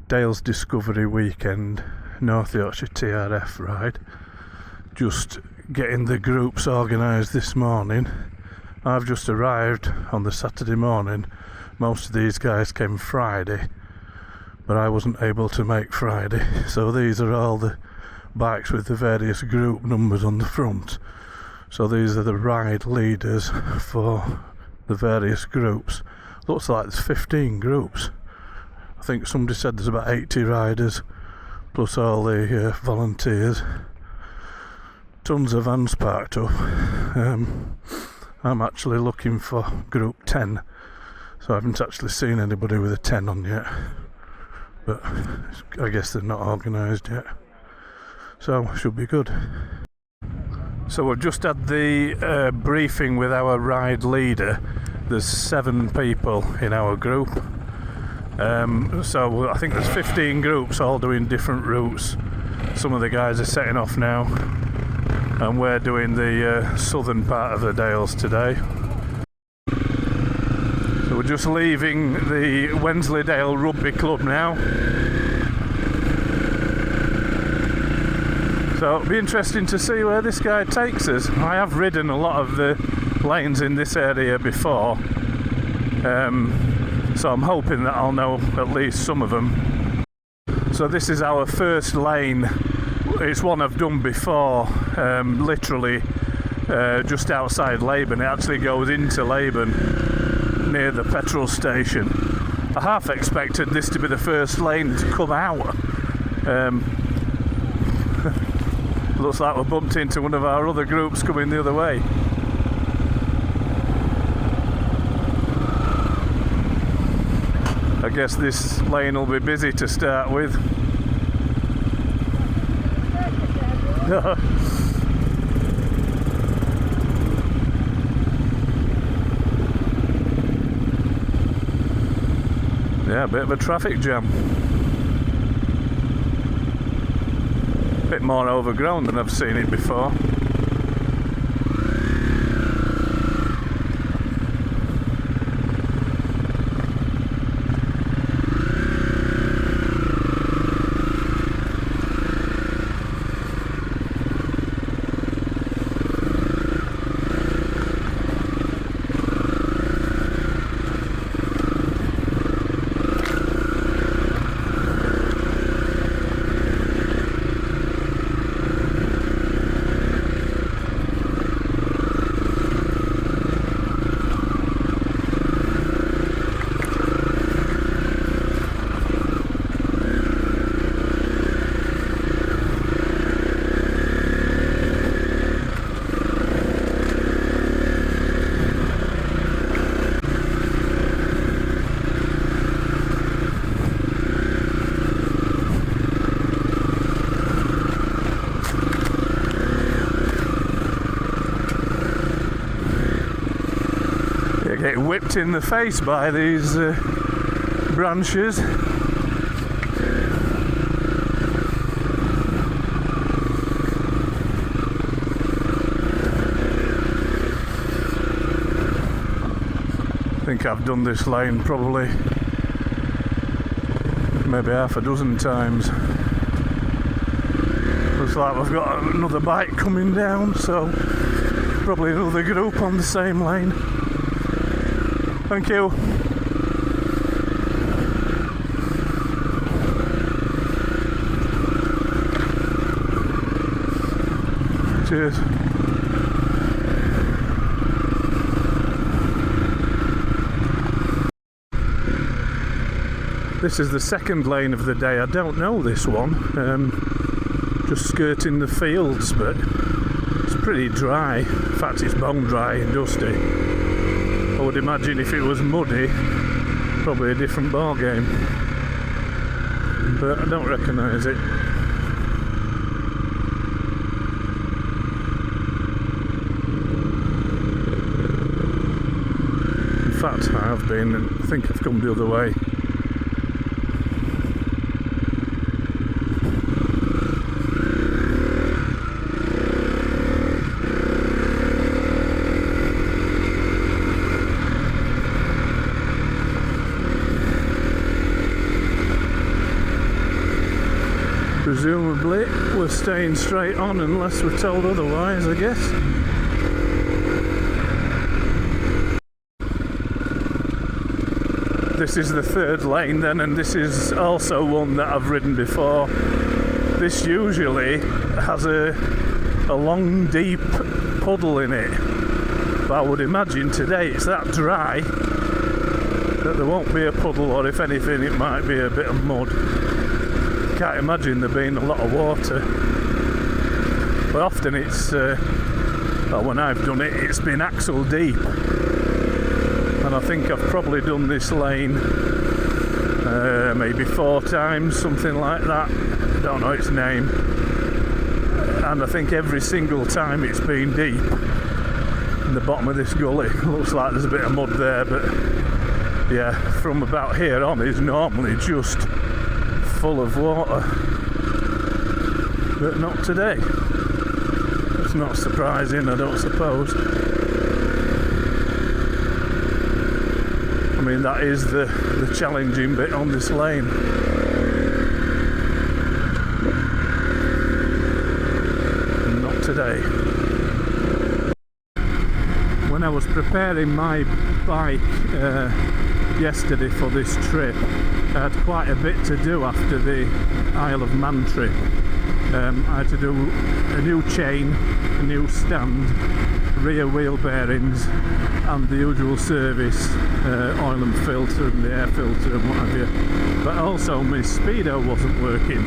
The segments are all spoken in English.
Dales Discovery Weekend North Yorkshire TRF ride. Just getting the groups organised this morning. I've just arrived on the Saturday morning. Most of these guys came Friday, but I wasn't able to make Friday, so these are all the bikes with the various group numbers on the front. So these are the ride leaders for the various groups. Looks like there's 15 groups. I think somebody said there's about 80 riders plus all the volunteers. Tons of vans parked up. I'm actually looking for group 10, so I haven't actually seen anybody with a 10 on yet, but I guess they're not organised yet, so should be good. So we've just had the briefing with our ride leader. There's 7 people in our group, so I think there's 15 groups all doing different routes. Some of the guys are setting off now, and we're doing the southern part of the Dales today. So we're just leaving the Wensleydale Rugby Club now. So it'll be interesting to see where this guy takes us. I have ridden a lot of the lanes in this area before, so I'm hoping that I'll know at least some of them. So this is our first lane. It's one I've done before, literally just outside Laban. It actually goes into Laban near the petrol station. I half expected this to be the first lane to come out. Looks like we bumped into one of our other groups coming the other way. I guess this lane will be busy to start with. Yeah, a bit of a traffic jam. A bit more overgrown than I've seen it before. Get whipped in the face by these branches. I think I've done this lane probably maybe half a dozen times. Looks like we've got another bike coming down, so probably another group on the same lane. Thank you. Cheers. This is the second lane of the day. I don't know this one. Just skirting the fields, but it's pretty dry. In fact, it's bone dry and dusty. I would imagine if it was muddy, probably a different ball game, but I don't recognise it. In fact, I have been, and I think I've come the other way. Presumably we're staying straight on unless we're told otherwise, I guess. This is the third lane then, and this is also one that I've ridden before. This usually has a long deep puddle in it, but I would imagine today it's that dry that there won't be a puddle, or if anything it might be a bit of mud. Can't imagine there being a lot of water, but often it's well, when I've done it, it's been axle deep, and I think I've probably done this lane maybe 4 times, something like that. Don't know its name, and I think every single time it's been deep. In the bottom of this gully looks like there's a bit of mud there, but yeah, from about here on is normally just full of water, but not today. It's not surprising, I don't suppose. I mean, that is the challenging bit on this lane. Not today. When I was preparing my bike yesterday for this trip, I had quite a bit to do after the Isle of Man trip. I had to do a new chain, a new stand, rear wheel bearings, and the usual service, oil and filter and the air filter and what have you. But also my speedo wasn't working,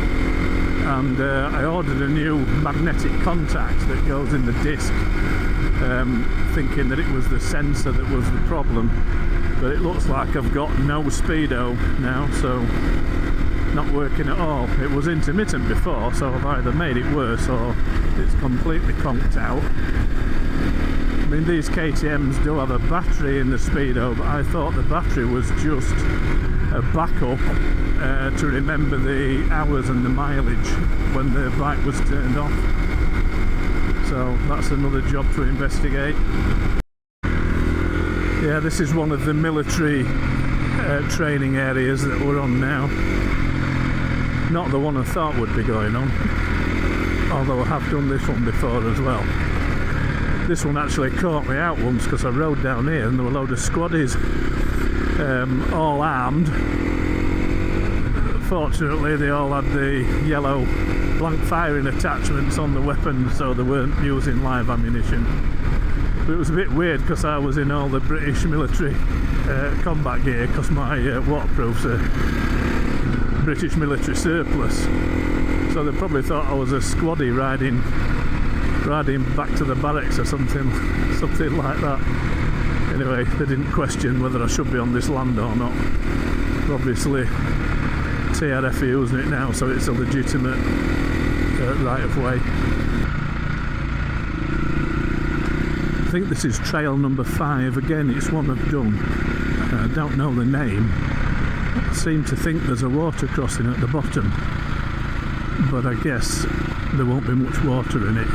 and I ordered a new magnetic contact that goes in the disc, thinking that it was the sensor that was the problem. But it looks like I've got no speedo now, so not working at all. It was intermittent before, so I've either made it worse or it's completely conked out. I mean, these KTMs do have a battery in the speedo, but I thought the battery was just a backup to remember the hours and the mileage when the bike was turned off. So that's another job to investigate. Yeah, this is one of the military training areas that we're on now. Not the one I thought would be going on, although I have done this one before as well. This one actually caught me out once because I rode down here and there were a load of squaddies, all armed. Fortunately they all had the yellow blank firing attachments on the weapon, so they weren't using live ammunition. But it was a bit weird because I was in all the British military combat gear, because my waterproof's a British military surplus. So they probably thought I was a squaddie riding back to the barracks or something like that. Anyway, they didn't question whether I should be on this land or not. Obviously, TRF are using it now, so it's a legitimate right of way. I think this is trail number 5. Again, it's one I've done. I don't know the name. I seem to think there's a water crossing at the bottom, but I guess there won't be much water in it.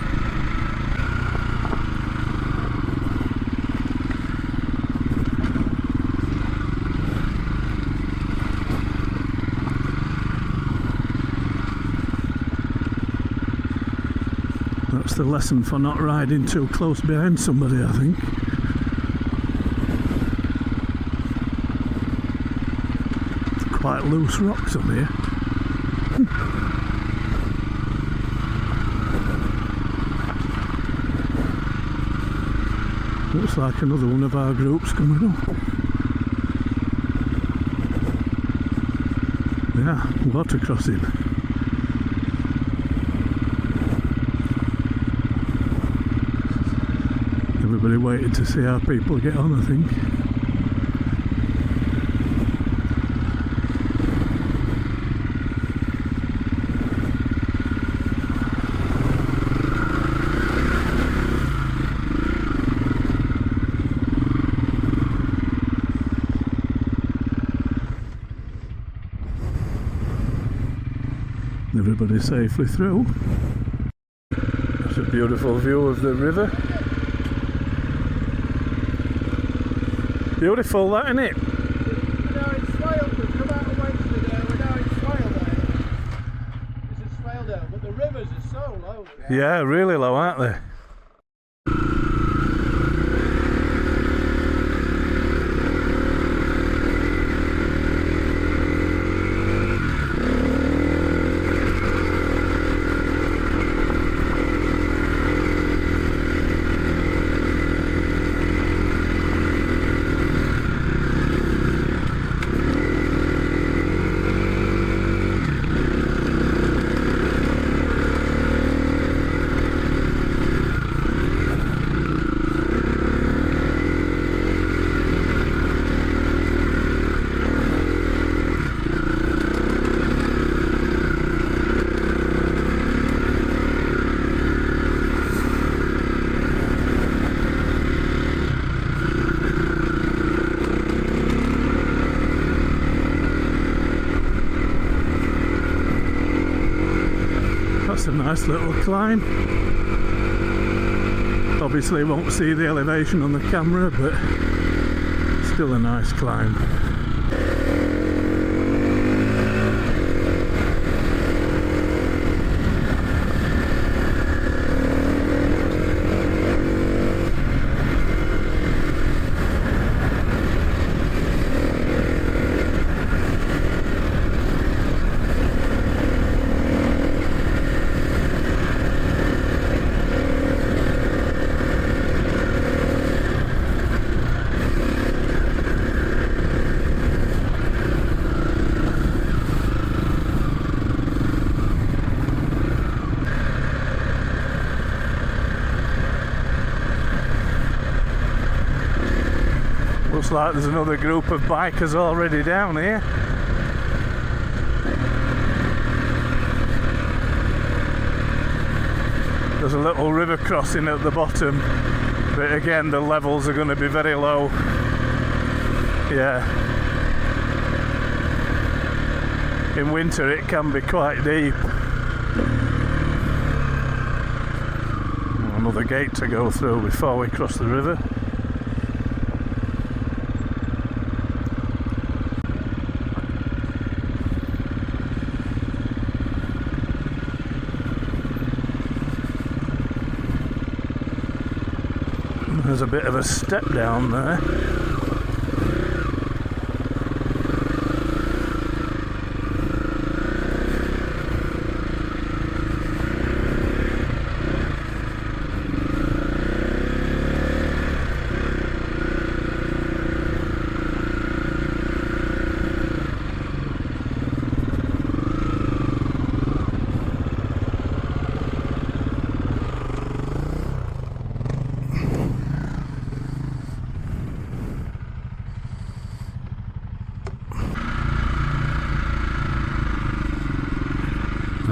That's the lesson for not riding too close behind somebody, I think. Quite loose rocks on here. Looks like another one of our groups coming up. Yeah, water crossing. Everybody waited to see how people get on, I think. Everybody safely through. It's a beautiful view of the river. Beautiful, that, isn't it? We're now in Swale. We've come out of Wednesday there. We're now in Swale there. There's a Swale though, but the rivers are so low. Yeah, really low, aren't they? That's a nice little climb. Obviously you won't see the elevation on the camera, but still a nice climb. Looks like there's another group of bikers already down here. There's a little river crossing at the bottom, but again the levels are going to be very low. Yeah. In winter it can be quite deep. Another gate to go through before we cross the river. There's a bit of a step down there.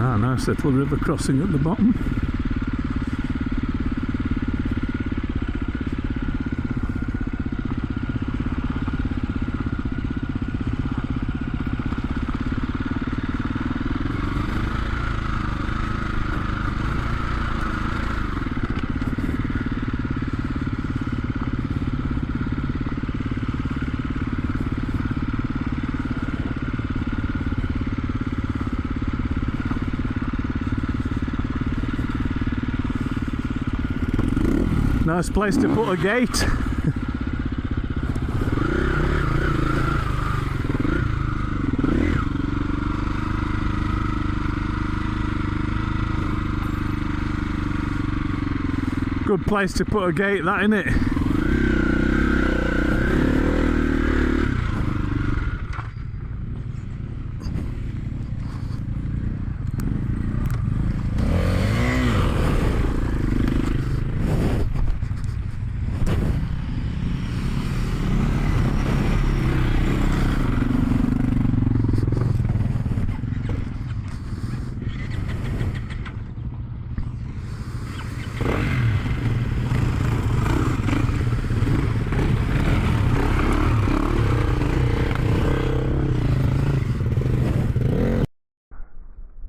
Ah, nice little river crossing at the bottom. Nice place to put a gate. Good place to put a gate, that, innit?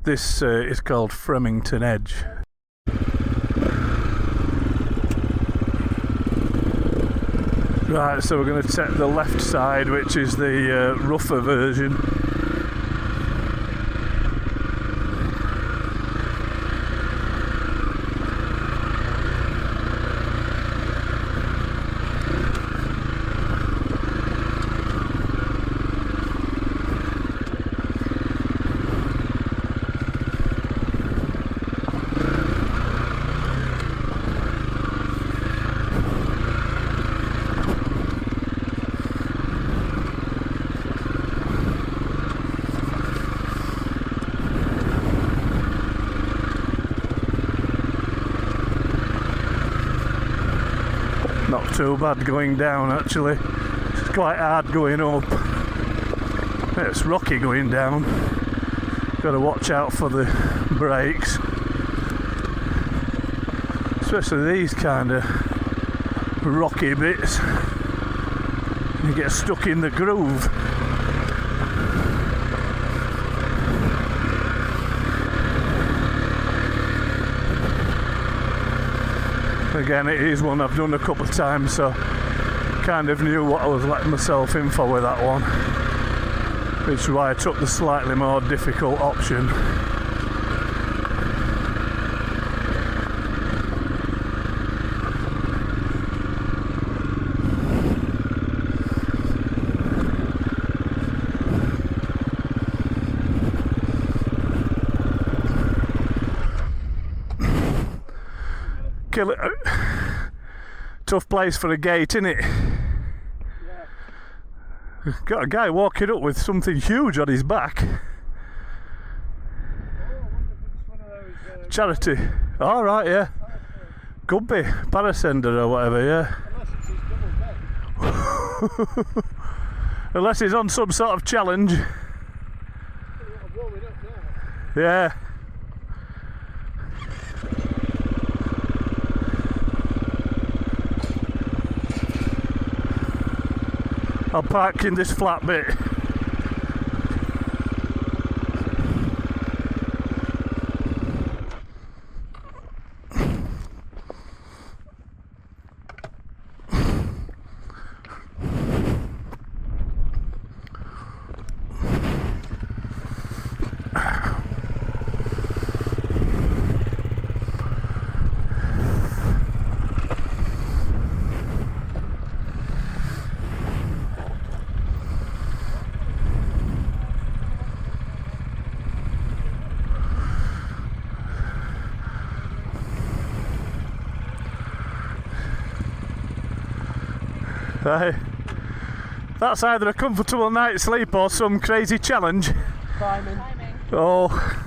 This is called Fremington Edge. Right, so we're going to take the left side, which is the rougher version. Not too bad going down actually. It's quite hard going up. It's rocky going down. Got to watch out for the brakes. Especially these kind of rocky bits. You get stuck in the groove. Again, it is one I've done a couple of times, so kind of knew what I was letting myself in for with that one, which is why I took the slightly more difficult option. Kill it. Tough place for a gate, innit? Yeah. Got a guy walking up with something huge on his back. Charity. All right, yeah. Could be Parasender or whatever, yeah. Unless he's on some sort of challenge. Yeah. I'll park in this flat bit. That's either a comfortable night's sleep or some crazy challenge. Climbing. Oh.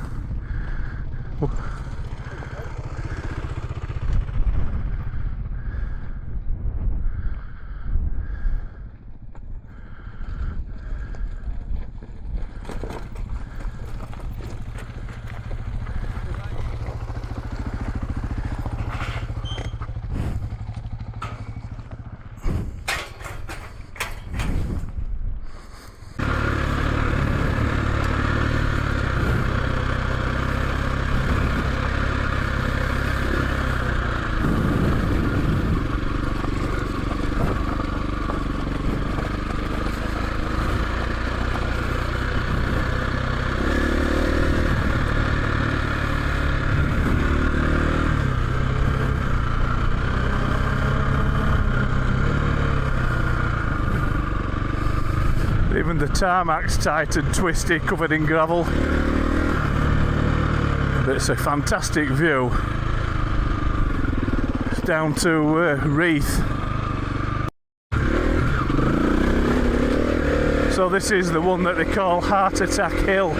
Even the tarmac's tight and twisty, covered in gravel. But it's a fantastic view. It's down to Reeth. So this is the one that they call Heart Attack Hill,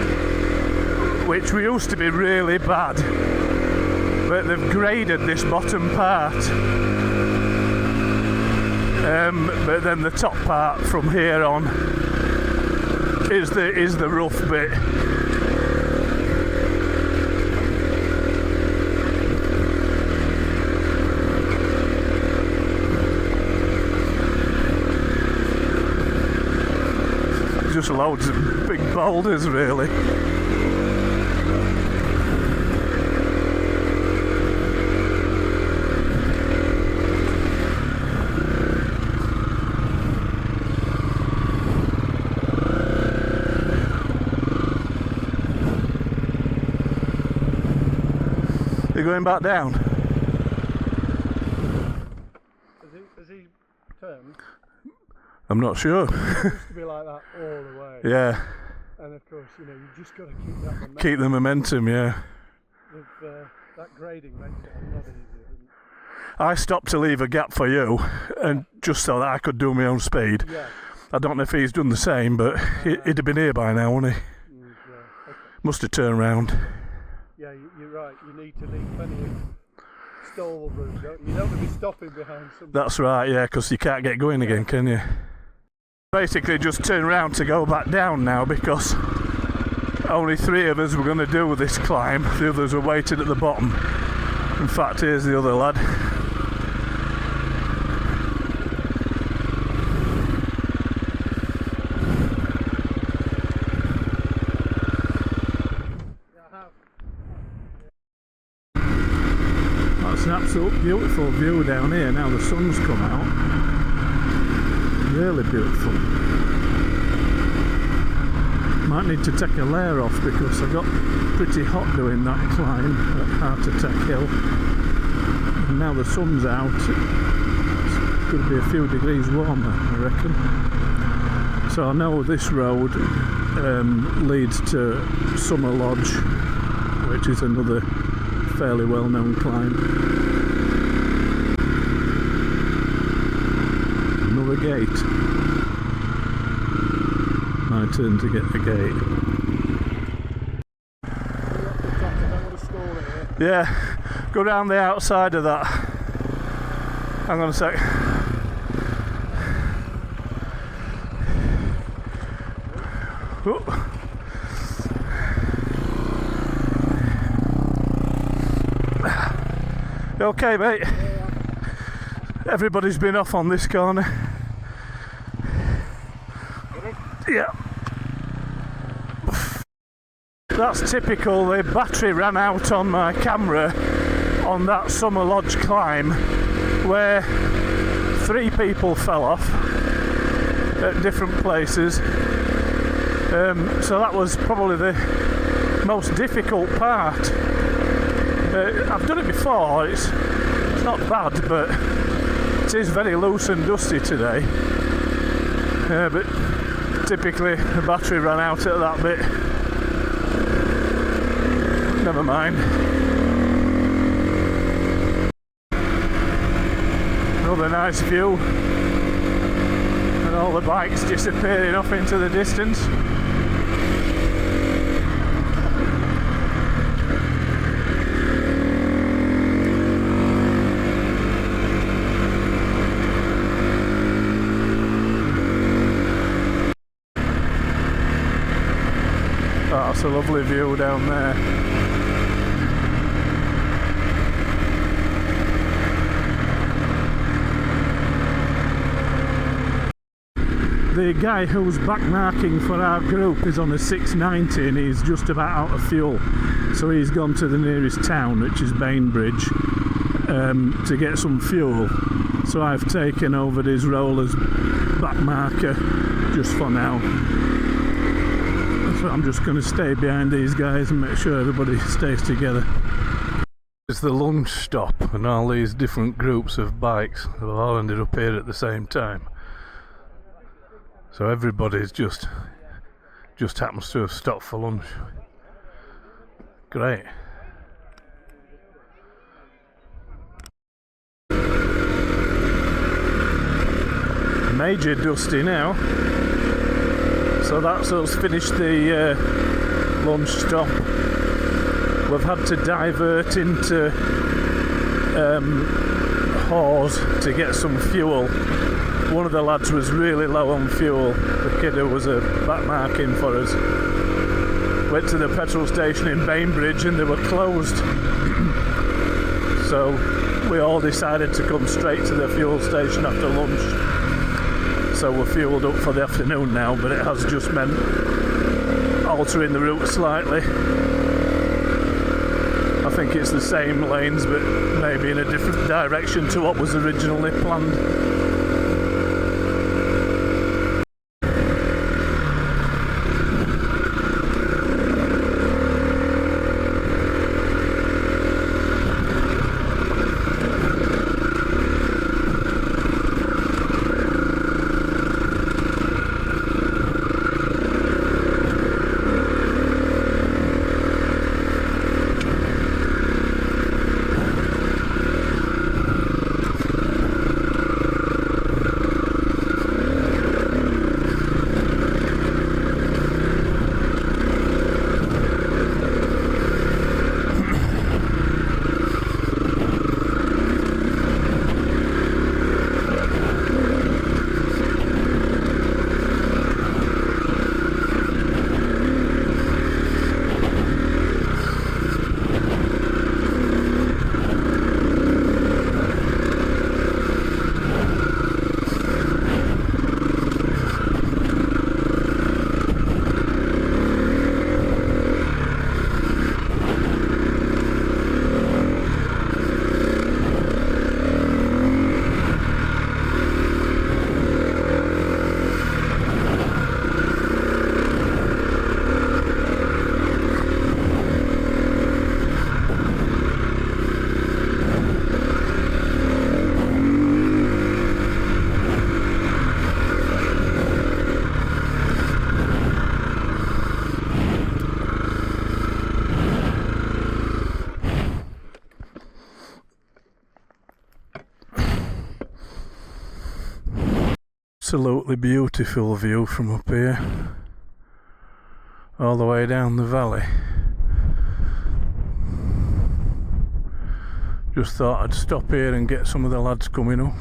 which we used to be really bad. But they've graded this bottom part. But then the top part from here on is the rough bit. Just loads of big boulders, really. You're going back down? Has he turned? I'm not sure. It used to be like that all the way. Yeah. And of course, you know, you just got to keep that momentum. Keep the momentum, yeah. That grading makes it a lot easier. I stopped to leave a gap for you, and just so that I could do my own speed. Yeah. I don't know if he's done the same, but he'd have been here by now, wouldn't he? Yeah. Okay. Must have turned round. Yeah, you're right. You need to leave plenty of stall route, don't you? You don't want to be stopping behind somebody. That's right, yeah, because you can't get going again, can you? Basically just turn around to go back down now because only 3 of us were going to do this climb. The others were waiting at the bottom. In fact, here's the other lad. That's an absolute beautiful view down here now the sun's come out. Really beautiful. Might need to take a layer off because I got pretty hot doing that climb at Heart Attack Hill. And now the sun's out, it's going to be a few degrees warmer, I reckon. So I know this road leads to Summer Lodge, which is another fairly well-known climb. Another gate. My turn to get the gate. Yeah, go round the outside of that. Hang on a sec. Oh. You okay, mate? Everybody's been off on this corner. Yeah. That's typical. The battery ran out on my camera on that Summer Lodge climb where 3 people fell off at different places. So that was probably the most difficult part. I've done it before, it's not bad, but it is very loose and dusty today. But typically the battery ran out at that bit. Never mind. Another nice view. And all the bikes disappearing off into the distance. That's a lovely view down there. The guy who's backmarking for our group is on a 690 and he's just about out of fuel. So he's gone to the nearest town, which is Bainbridge, to get some fuel. So I've taken over his role as backmarker just for now. So I'm just going to stay behind these guys and make sure everybody stays together. It's the lunch stop and all these different groups of bikes have all ended up here at the same time. So everybody's just happens to have stopped for lunch. Great. Major dusty now. So that's us finished the lunch stop. We've had to divert into Hawes to get some fuel. One of the lads was really low on fuel. The kid who was backmarking for us went to the petrol station in Bainbridge and they were closed. So we all decided to come straight to the fuel station after lunch. So we're fueled up for the afternoon now, but it has just meant altering the route slightly. I think it's the same lanes, but maybe in a different direction to what was originally planned. Absolutely beautiful view from up here, all the way down the valley. Just thought I'd stop here and get some of the lads coming up.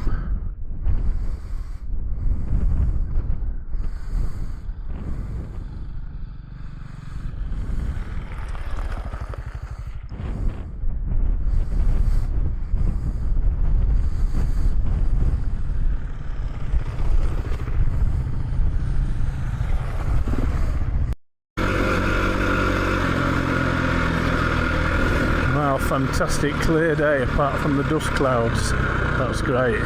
Wow, fantastic clear day apart from the dust clouds. That's great.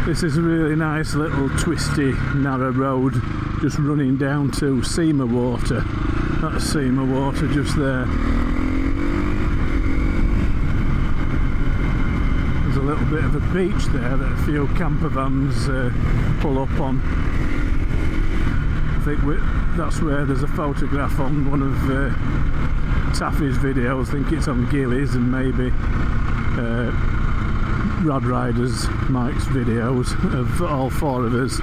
This is a really nice little twisty narrow road just running down to Seamer Water. That's Seamer Water just there. There's a little bit of a beach there that a few camper vans pull up on. I think that's where there's a photograph on one of Taffy's videos. I think it's on Gillies and maybe Rod Riders Mike's videos of all four of us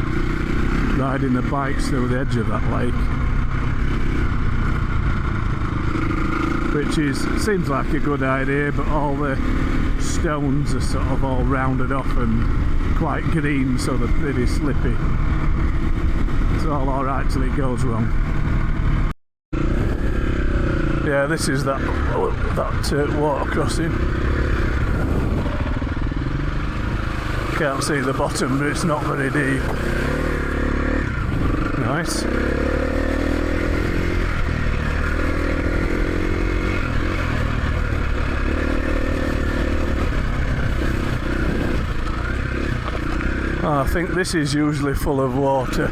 riding the bikes through the edge of that lake, which seems like a good idea, but all the stones are sort of all rounded off and quite green, so they're pretty slippy. It's all alright till it goes wrong. Yeah, this is that water crossing. Can't see the bottom, but it's not very deep. Nice. Oh, I think this is usually full of water.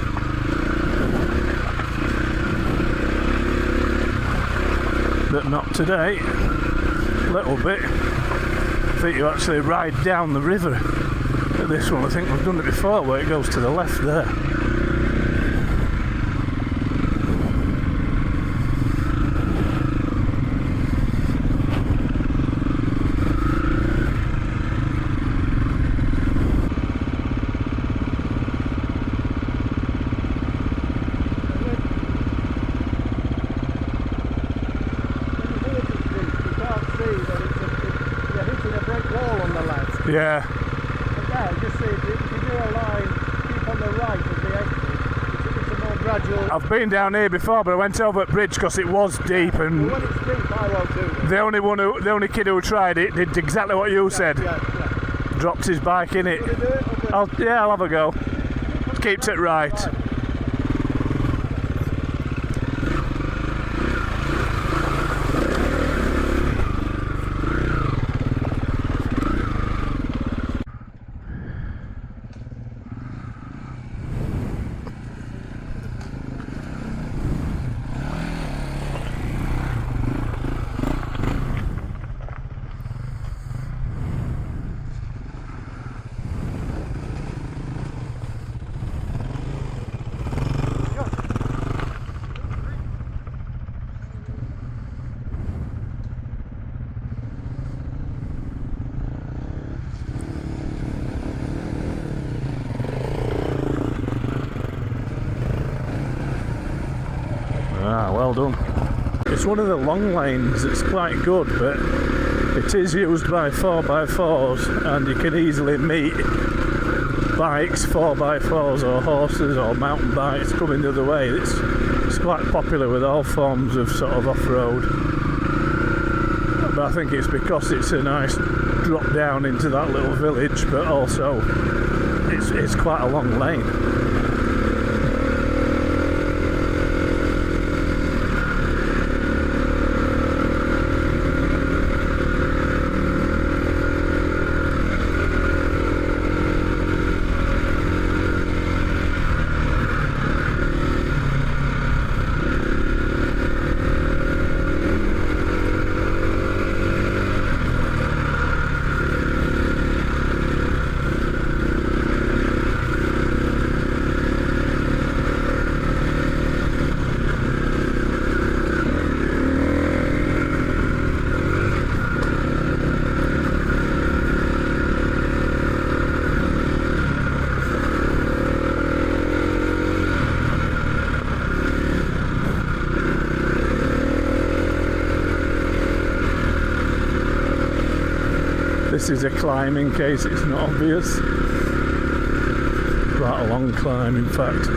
But not today. A little bit. I think you actually ride down the river. This one, I think we've done it before, where it goes to the left there. You can't see that you're hitting a brick wall on the left. Yeah. Just see, if you do a line, keep on the right of the exit, it's a more gradual... I've been down here before, but I went over at bridge because it was deep, and Well, when it's deep, I won't do it. the only kid who tried it did exactly what you said. Yeah. Dropped his bike in it. You do it? Okay. I'll have a go. Keeps it right. Ah, well done. It's one of the long lanes, it's quite good, but it is used by 4x4s and you can easily meet bikes, 4x4s or horses or mountain bikes coming the other way. It's quite popular with all forms of sort of off-road. But I think it's because it's a nice drop down into that little village, but also it's quite a long lane. This is a climb in case it's not obvious. Quite a long climb in fact.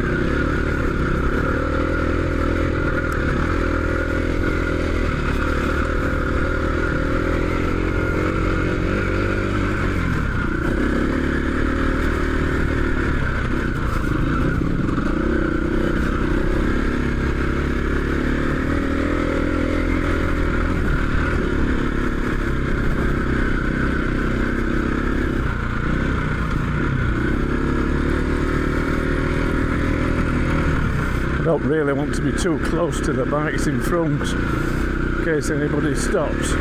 Don't really want to be too close to the bikes in front in case anybody stops.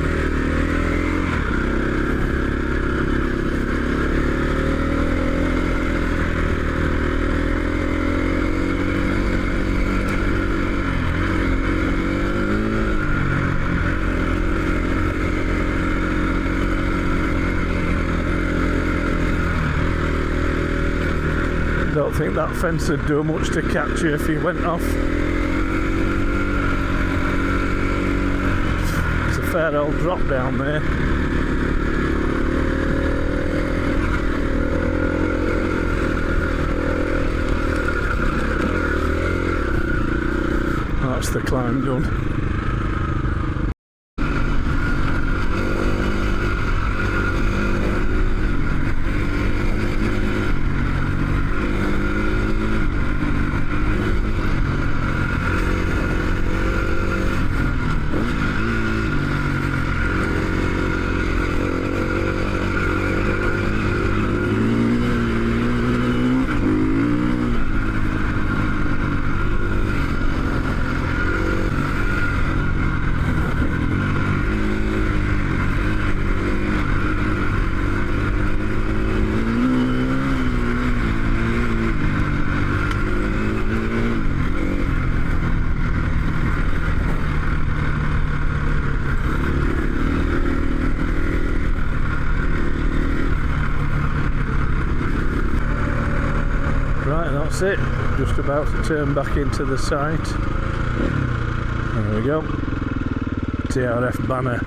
Don't think that fence would do much to catch you if you went off. It's a fair old drop down there. That's the climb done. Right, that's it. Just about to turn back into the site. There we go. TRF banner.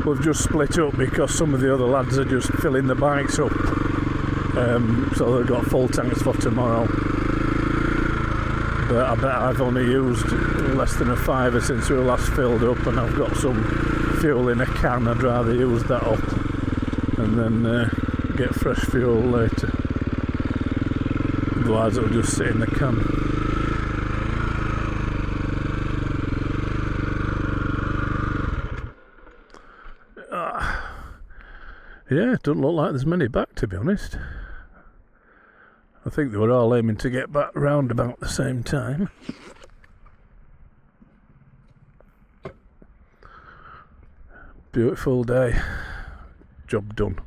We've just split up because some of the other lads are just filling the bikes up. So they've got full tanks for tomorrow. But I bet I've only used less than a fiver since we were last filled up, and I've got some fuel in a can. I'd rather use that up and then get fresh fuel later. Otherwise it'll just sit in the can. Yeah, it doesn't look like there's many back, to be honest. I think they were all aiming to get back round about the same time. Beautiful day. Job done.